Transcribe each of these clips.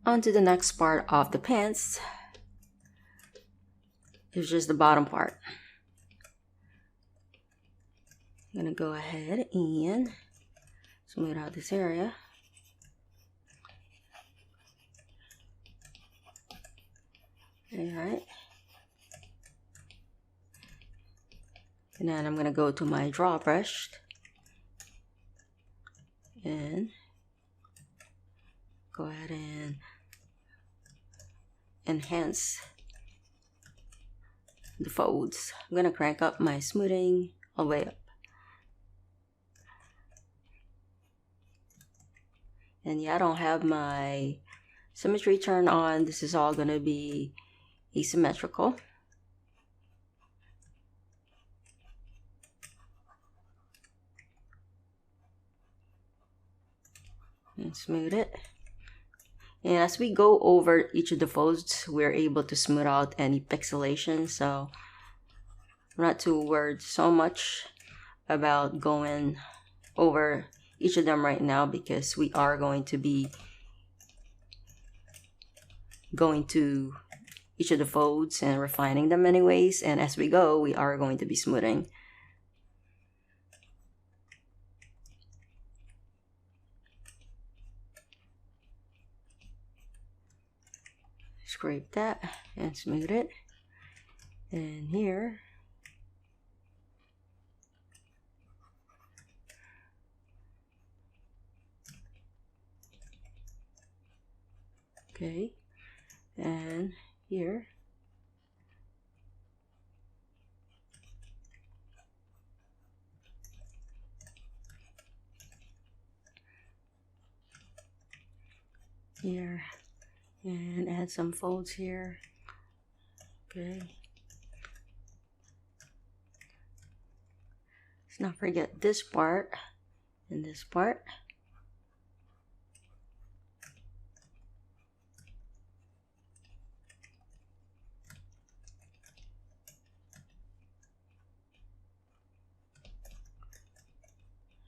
On to the next part of the pants. It's just the bottom part. I'm gonna go ahead and smooth out this area. Alright. And then I'm gonna go to my draw brush and go ahead and enhance the folds. I'm gonna crank up my smoothing all the way up. And yeah, I don't have my symmetry turned on. This is all gonna be asymmetrical. And smooth it. And as we go over each of the folds, we're able to smooth out any pixelation. So I'm not too worried so much about going over each of them right now, because we are going to be going to each of the folds and refining them anyways. And as we go, we are going to be smoothing. Scrape that and smooth it. And here, okay, and here, here, and add some folds here. Okay, let's not forget this part and this part.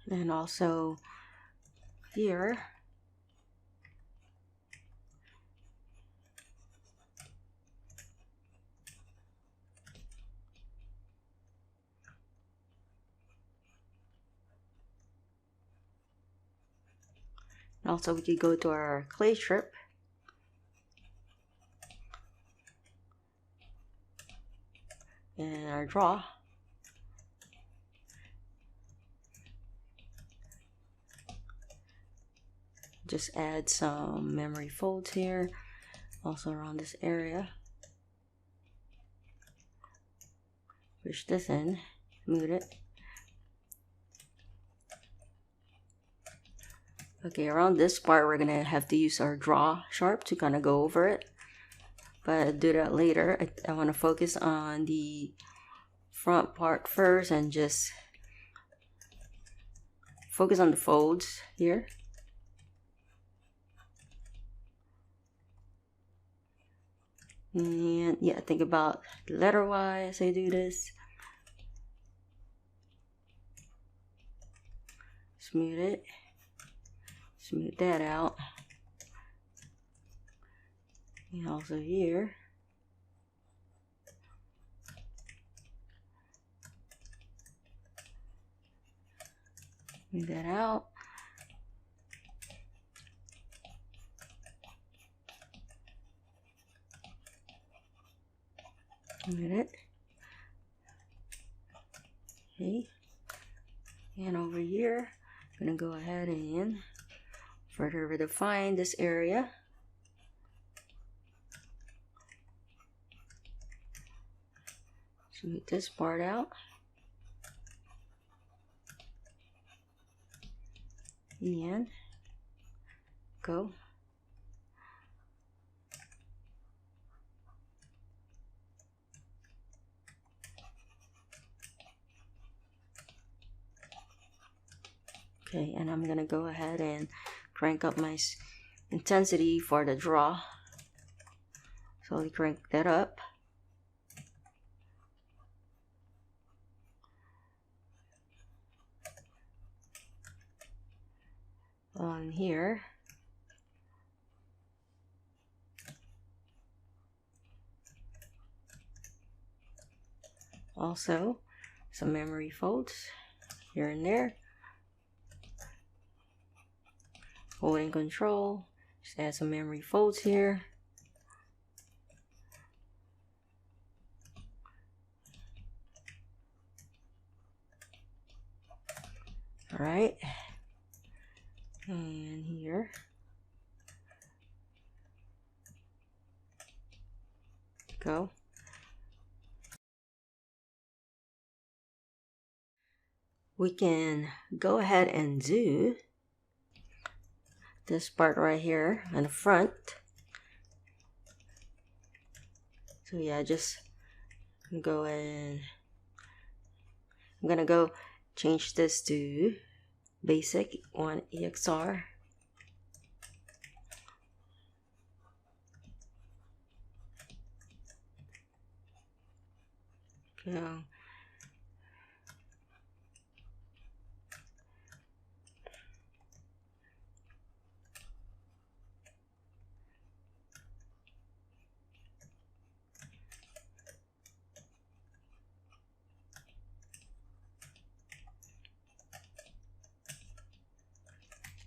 And also here, and also we could go to our clay strip and our draw. Just add some memory folds here, also around this area. Push this in, smooth it. Okay, around this part we're gonna have to use our draw sharp to kind of go over it, but I'll do that later. I want to focus on the front part first and just focus on the folds here. And yeah, think about the letter Y as I do this. Smooth it. Smooth that out. And also here. Smooth that out. Smooth it. Okay. And over here, I'm gonna go ahead and further redefine this area. Smooth this part out. And go. Okay, and I'm gonna go ahead and crank up my intensity for the draw. Slowly crank that up. On here, Also, some memory folds here and there. Holding control, just add some memory folds here. All right, and here. Go. We can go ahead and do this part right here on the front. So yeah, just go and I'm gonna go change this to basic on EXR. Go.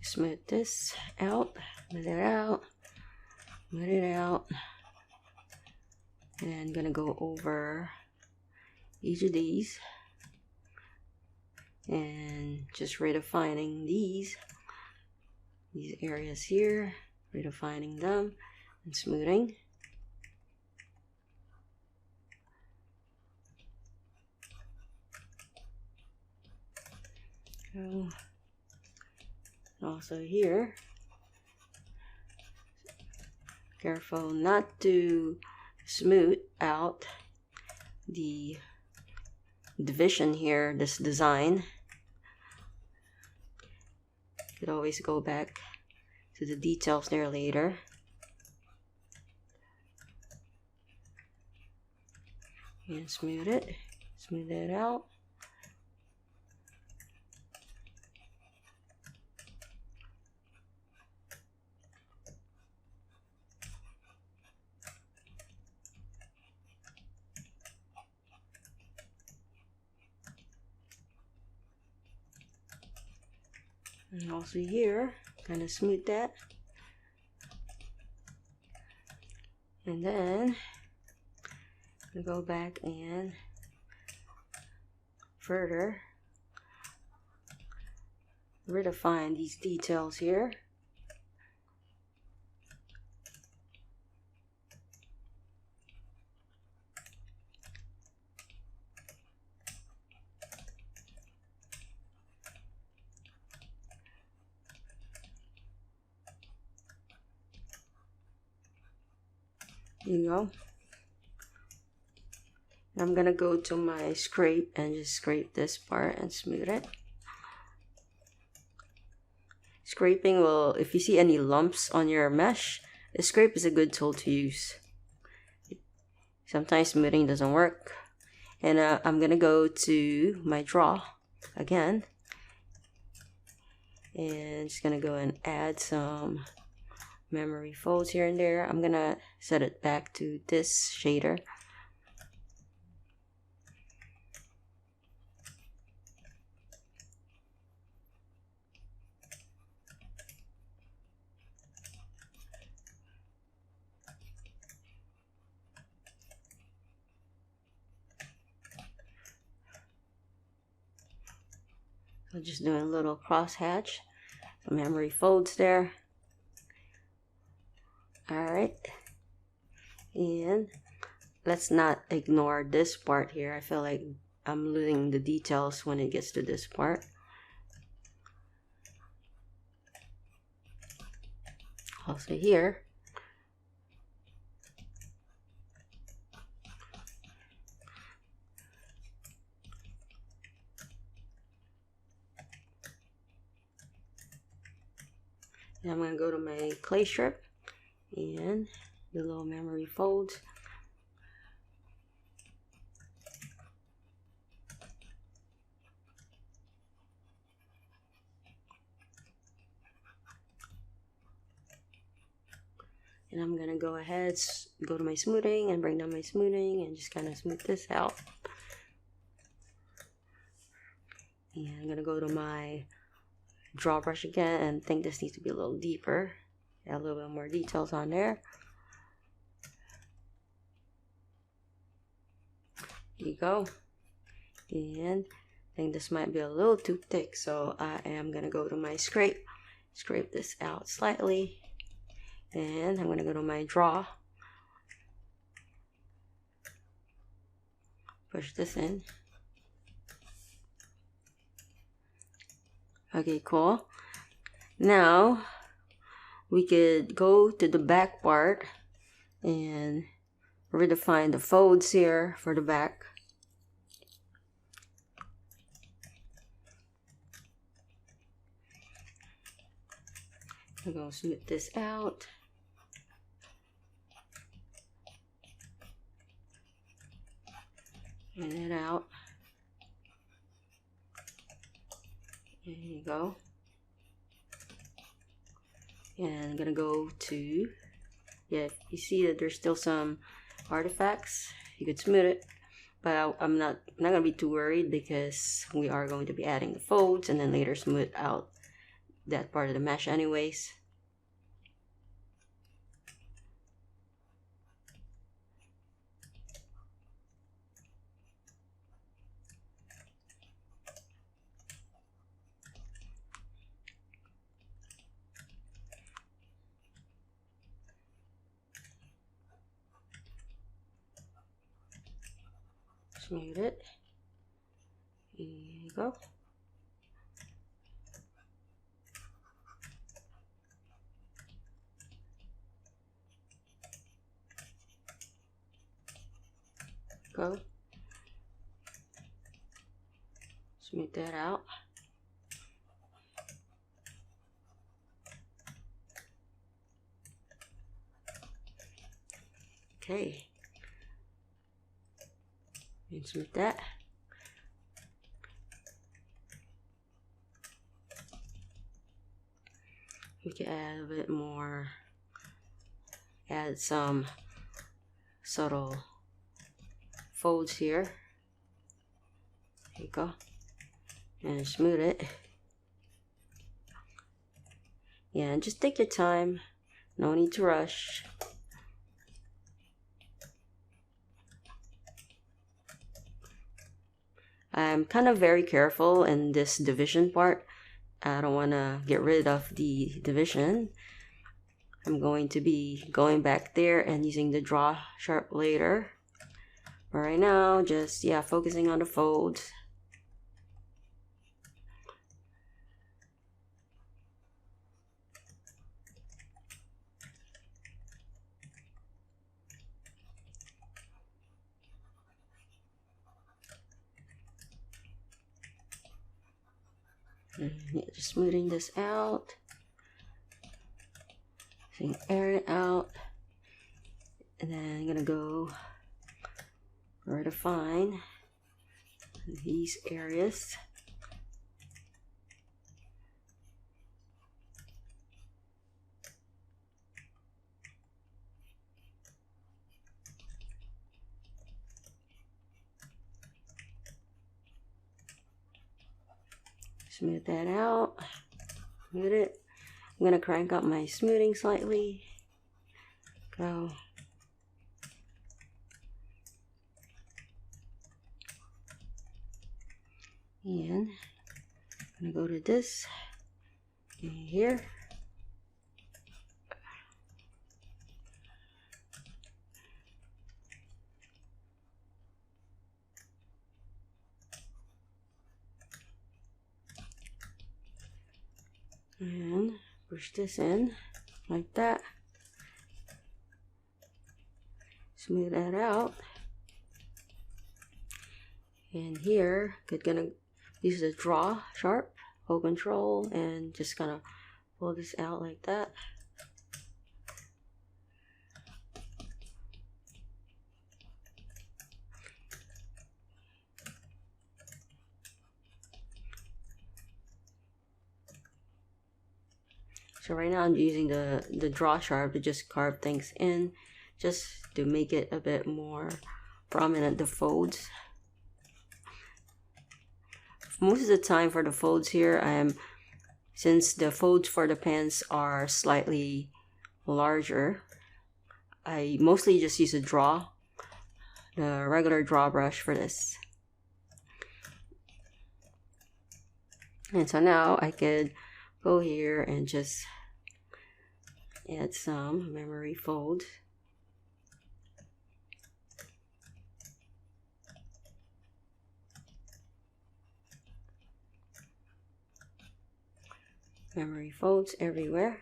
Smooth this out, smooth it out, smooth it out, and I'm gonna go over each of these and just redefining these areas here, redefining them and smoothing. So, also here, careful not to smooth out the division here, this design. You could always go back to the details there later. And smooth it out. And also here, kind of smooth that. And then we go back and further redefine these details here. There you go. I'm gonna go to my scrape and just scrape this part and smooth it. Scraping will, if you see any lumps on your mesh, the scrape is a good tool to use. Sometimes smoothing doesn't work. And I'm gonna go to my draw again. And just gonna go and add some memory folds here and there. I'm gonna set it back to this shader. So just doing a little crosshatch, some memory folds there. Alright, and let's not ignore this part here. I feel like I'm losing the details when it gets to this part. Also here, and I'm going to go to my clay strip and the little memory folds. And I'm going to go ahead, go to my smoothing and bring down my smoothing and just kind of smooth this out. gonna go to my draw brush again and think this needs to be a little deeper. Add a little bit more details on there. There you go. And I think this might be a little too thick, so I am gonna go to my scrape this out slightly, and I'm gonna go to my draw, push this in. Okay, cool. Now we could go to the back part and redefine the folds here for the back. I'm gonna smooth this out. And it out. There you go. And I'm gonna go to, yeah, you see that there's still some artifacts. You could smooth it, but I'm not gonna be too worried because we are going to be adding the folds and then later smooth out that part of the mesh anyways. Smooth it. Here you go. Go. Smooth that out. Okay. And smooth that. We can add a bit more, add some subtle folds here. There you go. And smooth it. Yeah, and just take your time. No need to rush. I'm kind of very careful in this division part. I don't want to get rid of the division. I'm going to be going back there and using the draw sharp later. But right now, just, yeah, focusing on the folds. Yeah, just smoothing this out. So air it out. And then I'm gonna go redefine these areas. Smooth that out. Smooth it. I'm gonna crank up my smoothing slightly. Go. And I'm gonna go to this here. And push this in like that. Smooth that out. And here, gonna use the draw sharp, hold control, and just gonna pull this out like that. So right now I'm using the draw sharp to just carve things in, just to make it a bit more prominent, the folds. most of the time for the folds here, since the folds for the pants are slightly larger, I mostly just use the regular draw brush for this. And so now I could go here and just add some memory fold. Memory folds everywhere.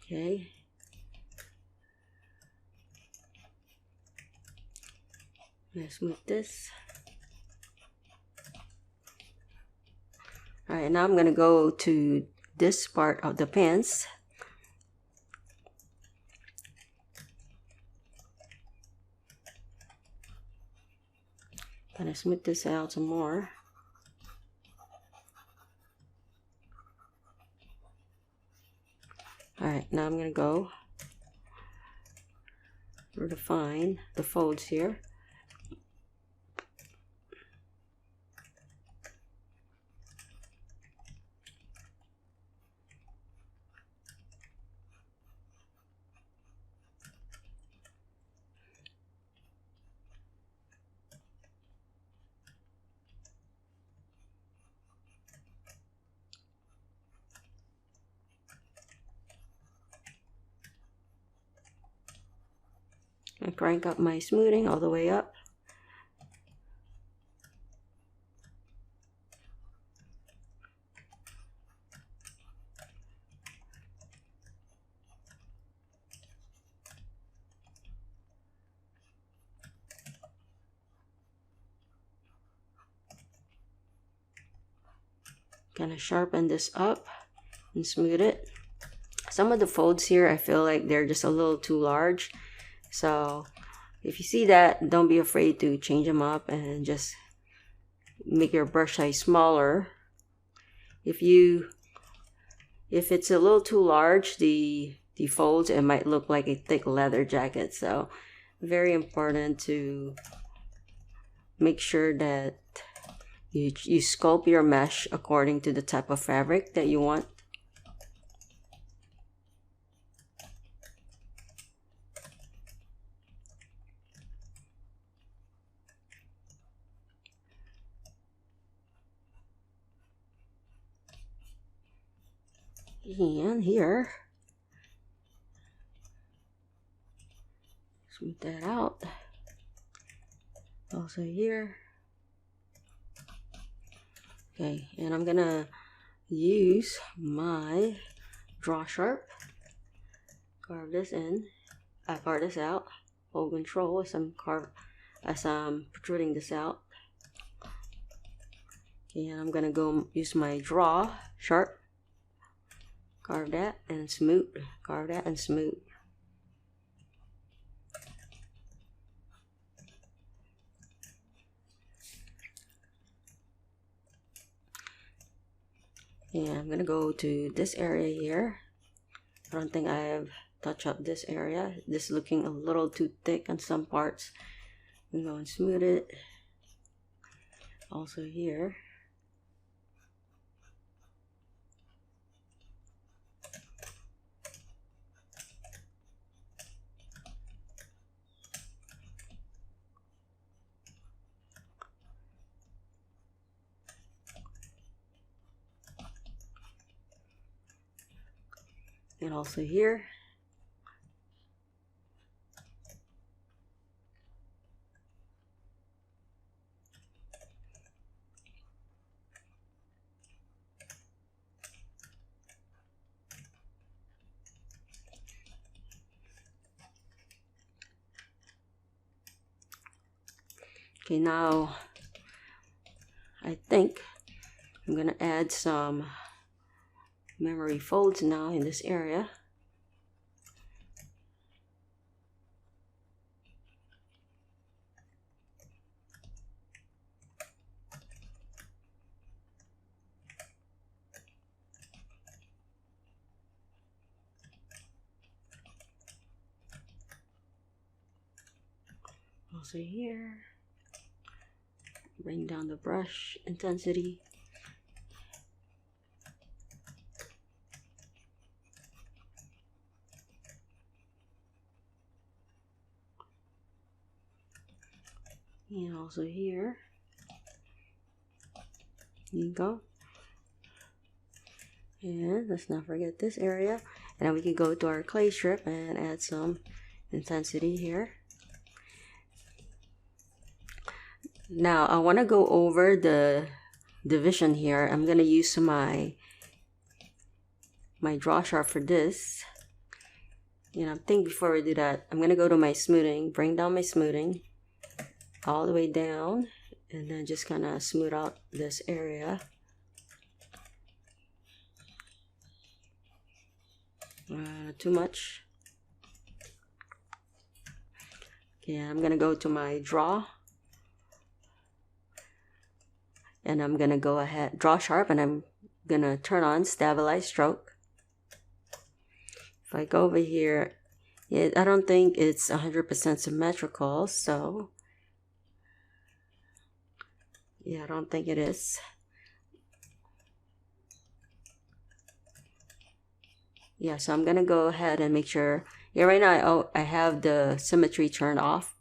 Okay. Let's smooth this. Alright, now I'm going to go to this part of the pants. Gonna smooth this out some more. Alright, now I'm gonna go redefine the folds here. I crank up my smoothing all the way up. Gonna sharpen this up and smooth it. Some of the folds here, I feel like they're just a little too large. So if you see that, don't be afraid to change them up and just make your brush size smaller. If it's a little too large, the folds, it might look like a thick leather jacket. So very important to make sure that you sculpt your mesh according to the type of fabric that you want. And here, smooth that out. Also here. Okay, and I'm gonna use my draw sharp, carve this out, hold control as I'm protruding this out. Okay, and I'm gonna go use my draw sharp, carve that and smooth, carve that and smooth. And I'm gonna go to this area here. I don't think I've touched up this area. This is looking a little too thick on some parts. I'm going to smooth it. Also here. And also here. Okay, now I think I'm gonna add some memory folds now in this area. Also here, bring down the brush intensity. And also here, you go. And let's not forget this area. And then we can go to our clay strip and add some intensity here. Now I want to go over the division here. I'm going to use my draw sharp for this. And I think before we do that, I'm going to go to my smoothing, bring down my smoothing all the way down, and then just kind of smooth out this area. Too much. Okay, I'm gonna go to my draw, and I'm gonna go ahead, draw sharp, and I'm gonna turn on stabilize stroke. If I go over here, I don't think it's 100% symmetrical, so yeah, I don't think it is. Yeah, so I'm gonna go ahead and make sure. Yeah, right now I have the symmetry turned off,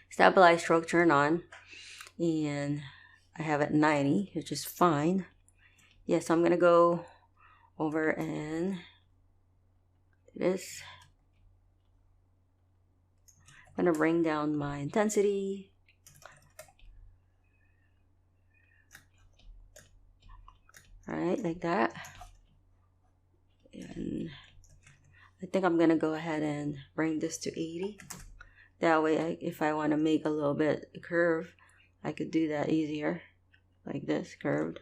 stabilize stroke turned on, and I have it 90, which is fine. Yeah, so I'm gonna go over and this. I'm gonna bring down my intensity. All right, like that. And I think I'm gonna go ahead and bring this to 80. That way, if I want to make a little bit curve, I could do that easier, like this, curved.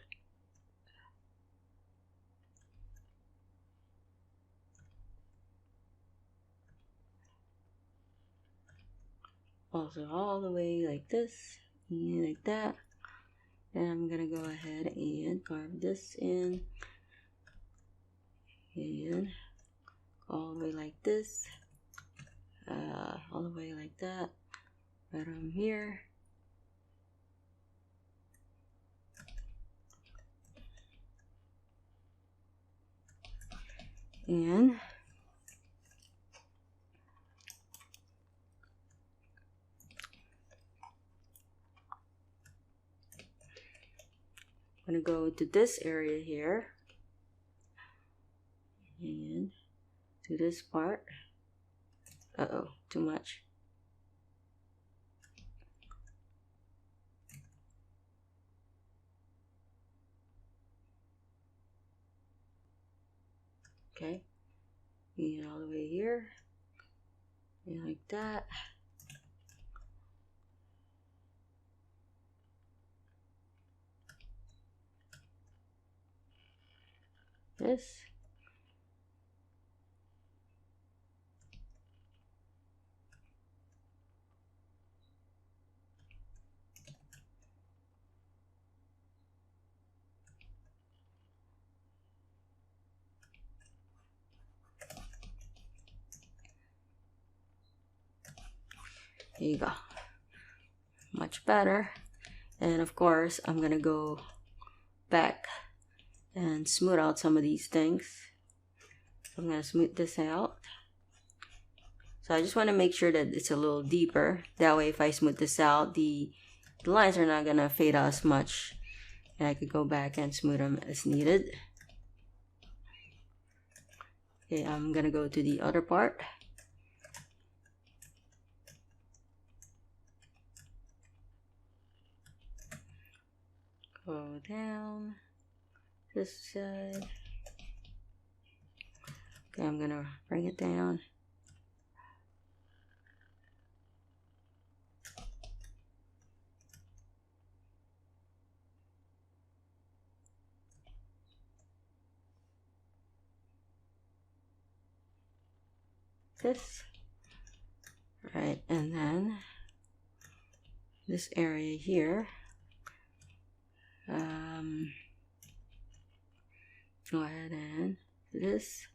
Also all the way like this, and like that. And I'm gonna go ahead and carve this in, and all the way like this, all the way like that, right on here. And I'm gonna go to this area here and to this part. Uh-oh, too much. Okay, and all the way here, and like that. This. There you go. Much better. And of course, I'm gonna go back and smooth out some of these things. I'm gonna smooth this out. So I just want to make sure that it's a little deeper. That way, if I smooth this out, the lines are not gonna fade out as much. And I could go back and smooth them as needed. Okay, I'm gonna go to the other part. Go down this side. Okay, I'm gonna bring it down. This. Right, and then this area here. Go ahead and do this.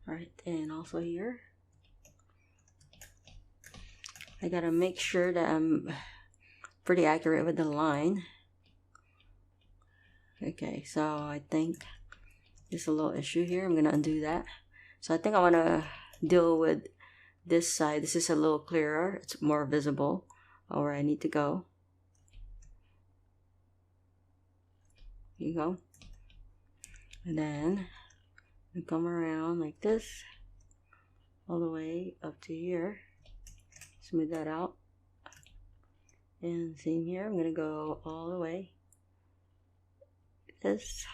Right, and also here. I gotta make sure that I'm pretty accurate with the line. Okay, so I think there's a little issue here. I'm gonna undo that. So I think I wanna deal with this side. This is a little clearer. It's more visible where I need to go. Here you go. And then I come around like this all the way up to here. Smooth that out. And same here. I'm gonna go all the way. This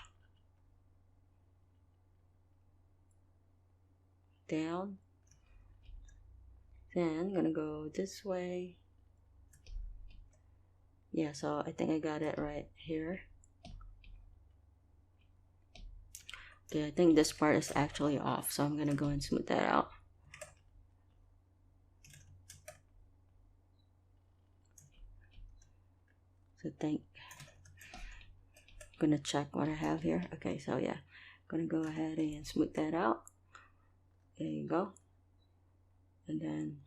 down. Then I'm gonna go this way. Yeah, so I think I got it right here. Okay, I think this part is actually off, so I'm gonna go and smooth that out. So I think I'm gonna check what I have here. Okay, so yeah, I'm gonna go ahead and smooth that out. There you go. And then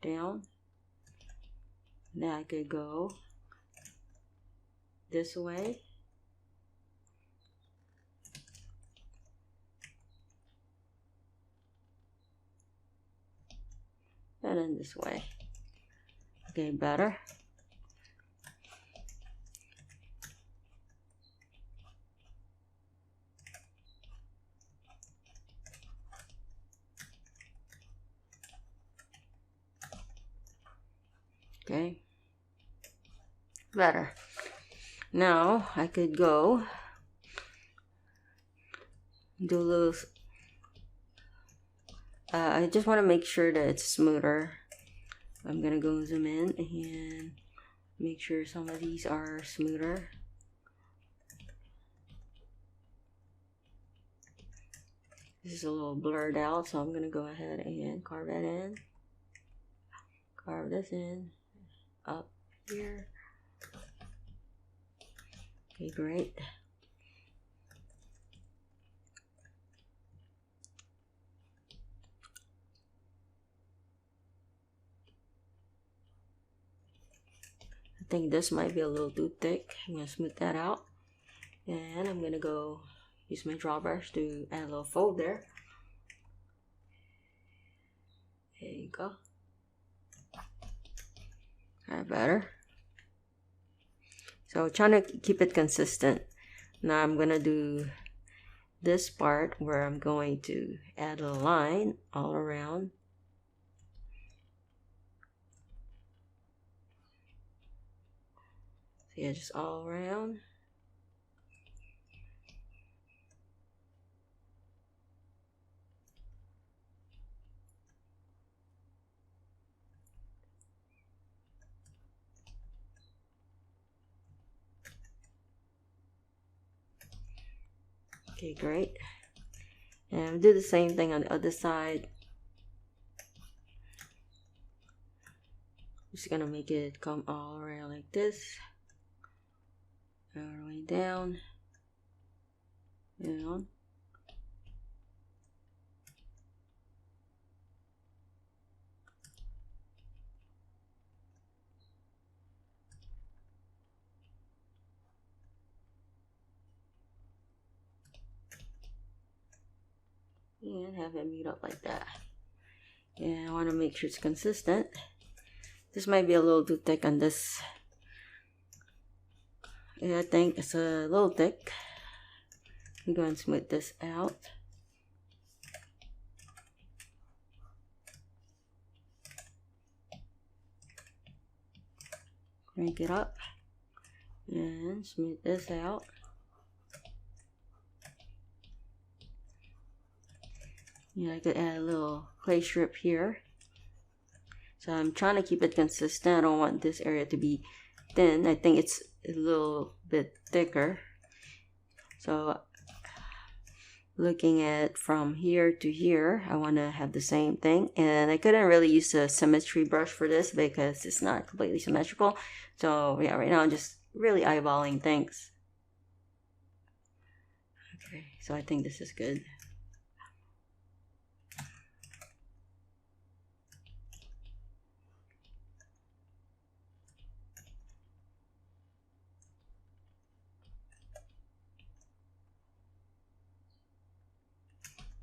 down. Now I could go this way. And then this way. Okay, better. Okay, better. Now I could go do a little. I just want to make sure that it's smoother. I'm gonna go zoom in and make sure some of these are smoother. This is a little blurred out, so I'm gonna go ahead and carve that in. Carve this in up here. Okay, great. I think this might be a little too thick. I'm gonna smooth that out. And I'm gonna go use my draw brush to add a little fold there. There you go. Alright, better. So trying to keep it consistent. Now I'm gonna do this part where I'm going to add a line all around. So yeah, just all around. Okay, great. And do the same thing on the other side. Just gonna make it come all around like this. All the way down. Down. And have it meet up like that. And I want to make sure it's consistent. This might be a little too thick on this. Yeah, I think it's a little thick. I'm going to smooth this out. Crank it up and smooth this out. Yeah, I could add a little clay strip here. So I'm trying to keep it consistent. I don't want this area to be thin. I think it's a little bit thicker. So looking at from here to here, I want to have the same thing. And I couldn't really use a symmetry brush for this because it's not completely symmetrical. So yeah, right now I'm just really eyeballing things. Okay, so I think this is good.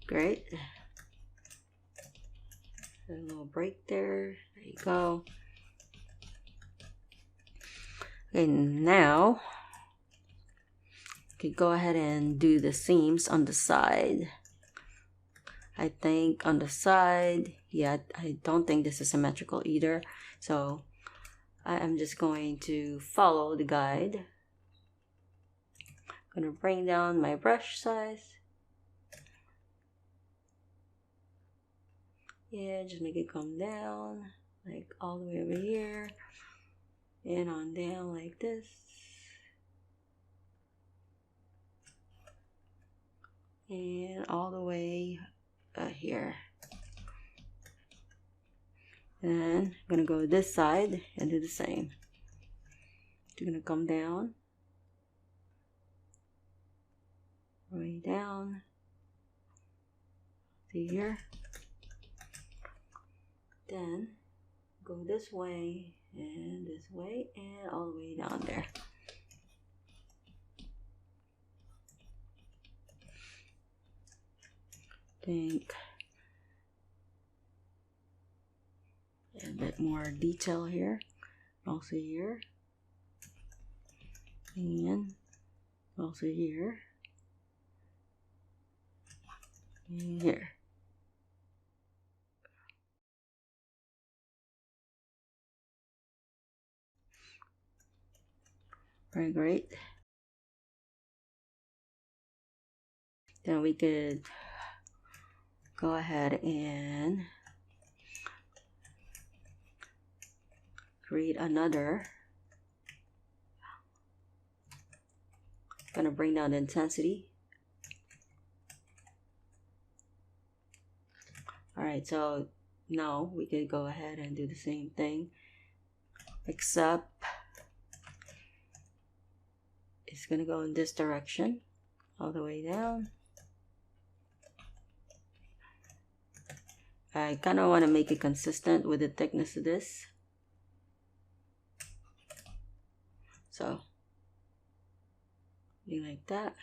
Great. A little break there. There you go. Okay, now you can go ahead and do the seams on the side. I think on the side, yeah, I don't think this is symmetrical either. So I'm just going to follow the guide. I'm gonna bring down my brush size. Yeah, just make it come down, like all the way over here. And on down like this. And all the way here. And I'm gonna go this side and do the same. You're gonna come down, way down to here. Then go this way and all the way down there. Think a bit more detail here, also here, and also here, and here. Very great. Then we could go ahead and create another. Gonna bring down the intensity. Alright, so now we could go ahead and do the same thing, except it's gonna go in this direction all the way down. I kind of want to make it consistent with the thickness of this. So, like that.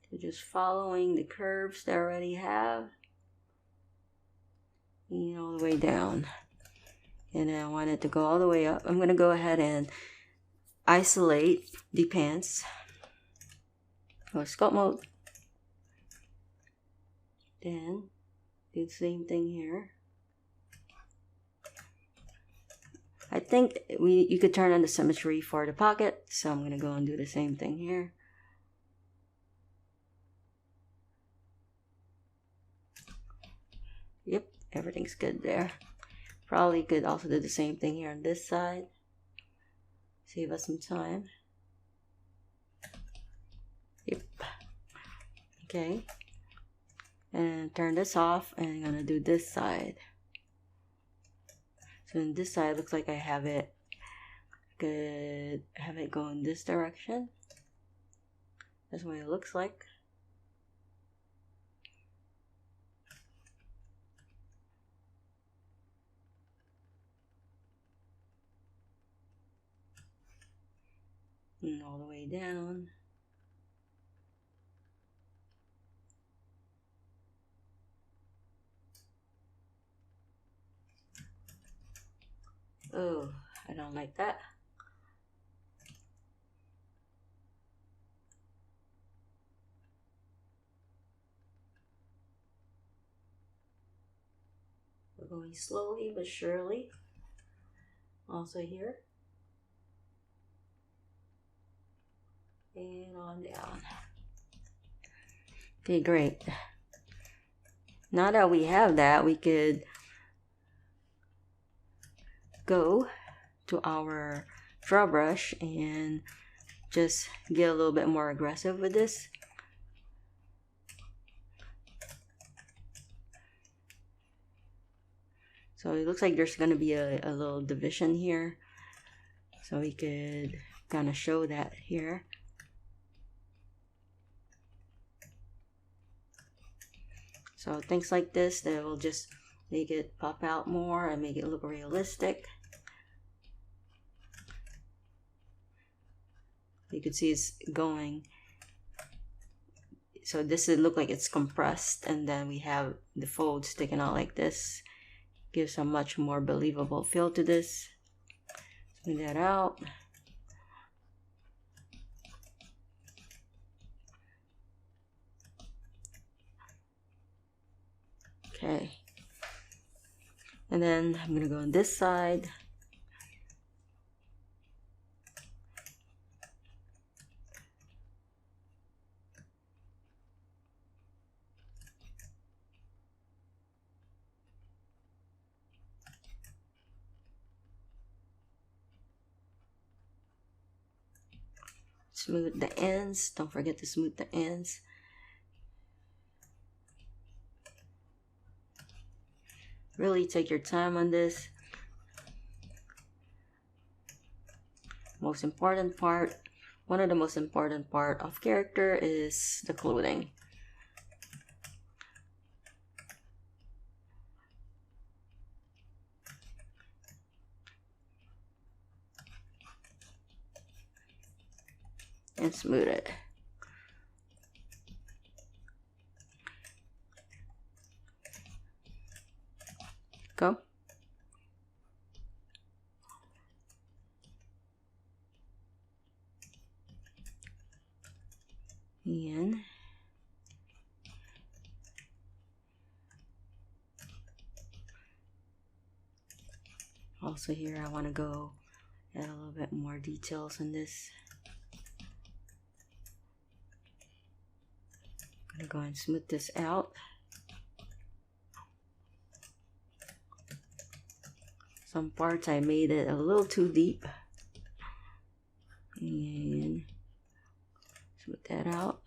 So just following the curves that I already have, and all the way down. And I want it to go all the way up. I'm going to go ahead and isolate the pants. Go sculpt mode. Then do the same thing here. I think you could turn on the symmetry for the pocket, so I'm going to go and do the same thing here. Yep, everything's good there. Probably could also do the same thing here on this side. Save us some time. Yep. Okay. And turn this off, and I'm gonna do this side. So in this side, looks like I have it. Could have it go in this direction. That's what it looks like. And all the way down. Oh, I don't like that. We're going slowly but surely. Also here. And on down. Okay, great. Now that we have that, we could go to our draw brush and just get a little bit more aggressive with this. So it looks like there's going to be a little division here. So we could kind of show that here. So things like this that will just make it pop out more and make it look realistic. You can see it's going. So this would look like it's compressed, and then we have the folds sticking out like this. Gives a much more believable feel to this. Smooth that out. Okay. And then I'm gonna go on this side. Smooth the ends. Don't forget to smooth the ends. Really take your time on this. Most important part, one of the most important part of character is the clothing. And smooth it. Go. And also here I want to go add a little bit more details in this. I'm gonna go and smooth this out. Some parts I made it a little too deep. And smooth that out.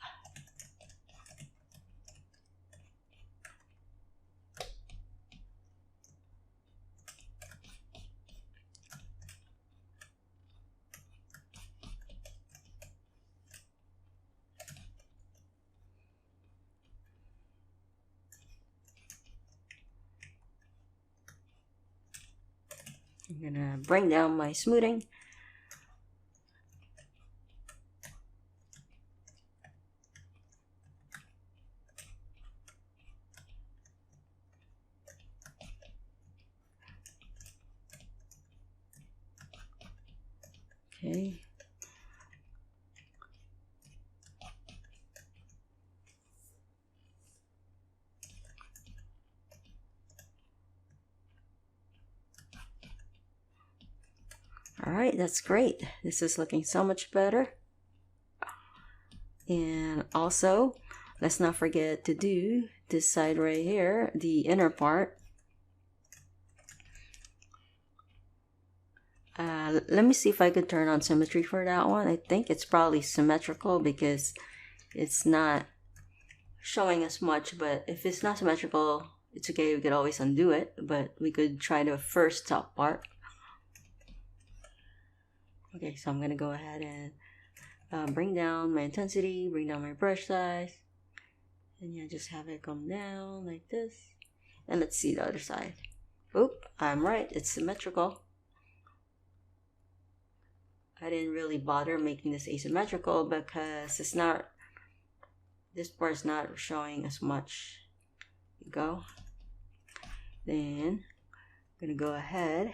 I'm gonna bring down my smoothing. Okay. All right, that's great. This is looking so much better. And also, let's not forget to do this side right here, the inner part. Let me see if I could turn on symmetry for that one. I think it's probably symmetrical because it's not showing as much, but if it's not symmetrical, it's okay, we could always undo it, but we could try the first top part. Okay, so I'm gonna go ahead and bring down my intensity, bring down my brush size, and yeah, just have it come down like this. And let's see the other side. Oop, I'm right, it's symmetrical. I didn't really bother making this asymmetrical because it's not, this part's not showing as much. Here you go. Then I'm gonna go ahead.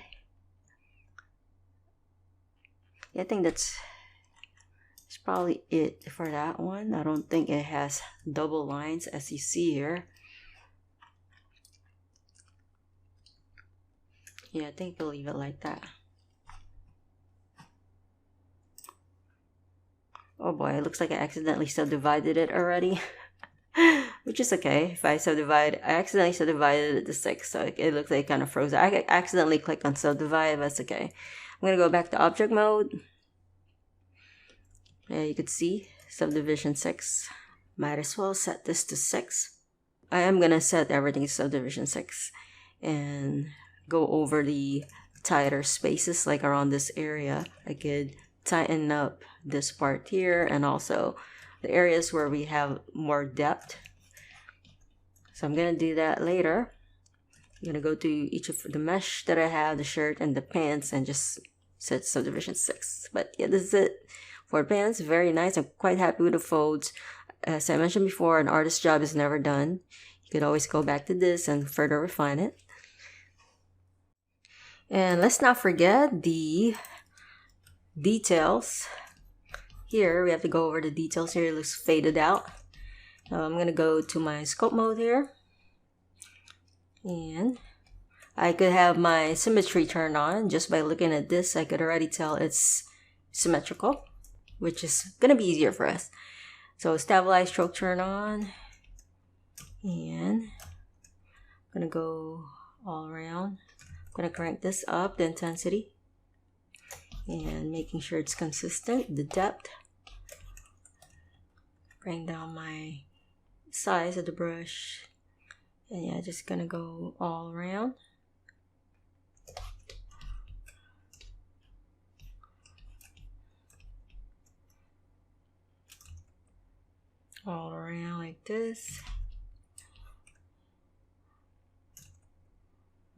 Yeah, I think that's probably it for that one. I don't think it has double lines as you see here. Yeah, I think I'll leave it like that. Oh boy, it looks like I accidentally subdivided it already. Which is okay. If I accidentally subdivided it to 6, so it looks like it kind of froze. I accidentally clicked on subdivide, but that's okay. I'm gonna go back to object mode. You could see subdivision 6. Might as well set this to 6. I am gonna set everything to subdivision 6 and go over the tighter spaces like around this area. I could tighten up this part here and also the areas where we have more depth. So I'm gonna do that later. I'm gonna go to each of the mesh that I have, the shirt and the pants, and just set subdivision 6. But yeah, this is it for pants. Very nice. I'm quite happy with the folds. As I mentioned before, an artist's job is never done. You could always go back to this and further refine it. And let's not forget the details. Here, we have to go over the details here. It looks faded out. I'm going to go to my scope mode here. And I could have my symmetry turned on. Just by looking at this, I could already tell it's symmetrical, which is going to be easier for us. So stabilize stroke turn on, and I'm gonna go all around. I'm gonna crank this up, the intensity, and making sure it's consistent, the depth. Bring down my size of the brush, and yeah, just gonna go all around. All around like this.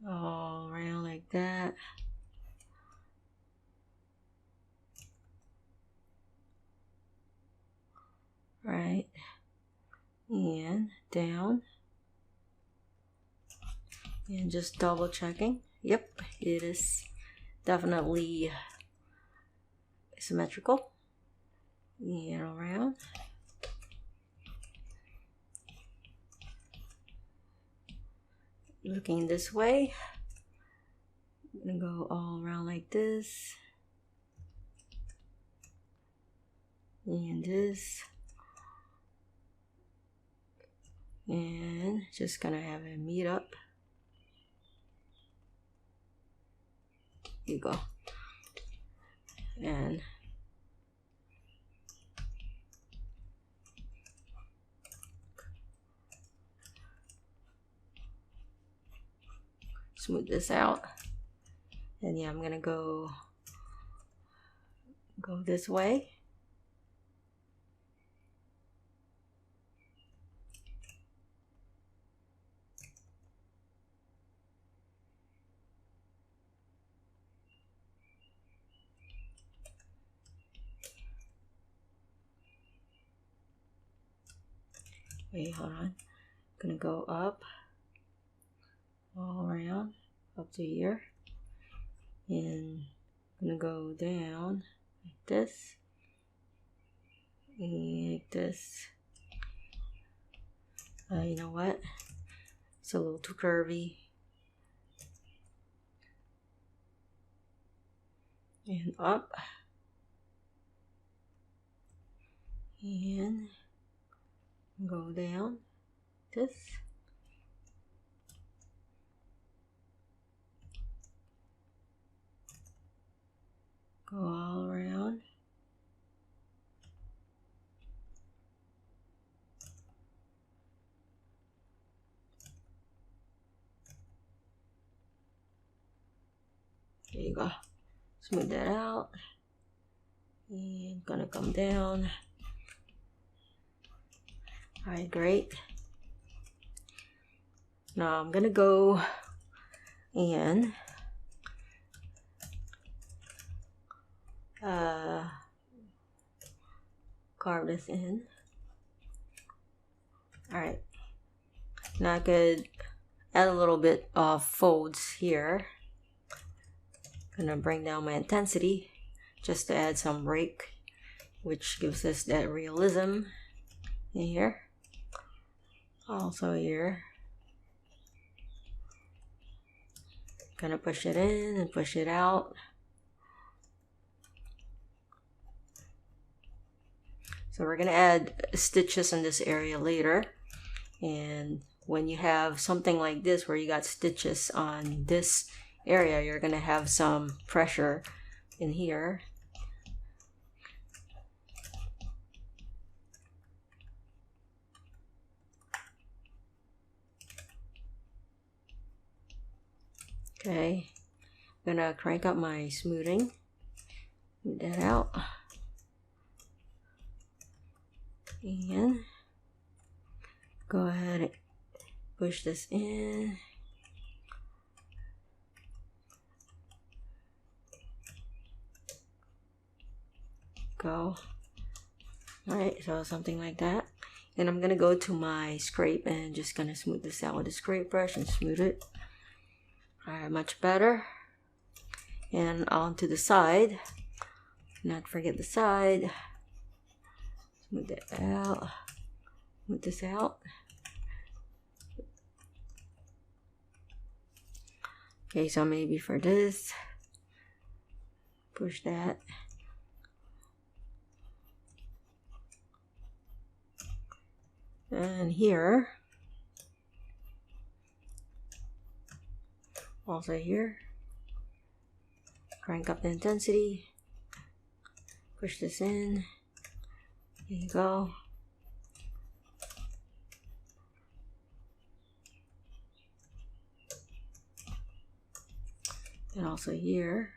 All around like that. Right. And down. And just double checking. Yep, it is definitely symmetrical. And around. Looking this way, I'm gonna go all around like this, and this, and just gonna have it meet up. Here you go. And smooth this out. And yeah, I'm gonna go this way. Wait, hold on. Gonna go up all around up to here, and I'm gonna go down like this, and like this. You know what? It's a little too curvy. And up, and go down this. Go all around. There you go. Smooth that out. And gonna come down. Alright, great. Now I'm gonna go and carve this in. Alright. Now I could add a little bit of folds here. Gonna bring down my intensity just to add some break, which gives us that realism in here. Also here. Gonna push it in and push it out. So we're gonna add stitches in this area later, and when you have something like this where you got stitches on this area, you're gonna have some pressure in here. Okay, I'm gonna crank up my smoothing. Move that out. And go ahead and push this in. Go. Alright, so something like that. And I'm gonna go to my scrape and just gonna smooth this out with a scrape brush and smooth it. Alright, much better. And on to the side. Not forget the side. Smooth that out. Smooth this out. Okay, so maybe for this, push that. And here, also here, crank up the intensity, push this in, there you go. And also here.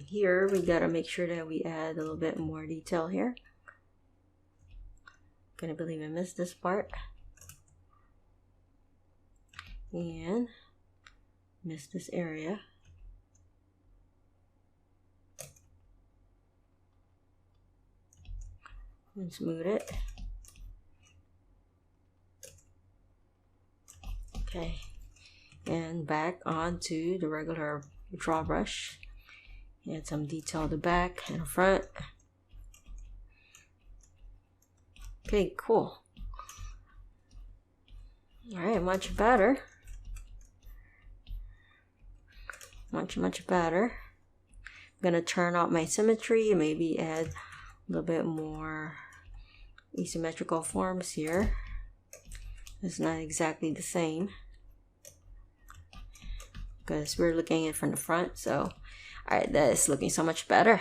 Here we gotta make sure that we add a little bit more detail here. Gonna believe I missed this part. And missed this area. And smooth it. Okay, and back onto the regular draw brush. Add some detail at the back and the front. Okay, cool. Alright, much better. Much better. I'm gonna turn out my symmetry and maybe add a little bit more asymmetrical forms here. It's not exactly the same because we're looking at it from the front. So alright, that is looking so much better.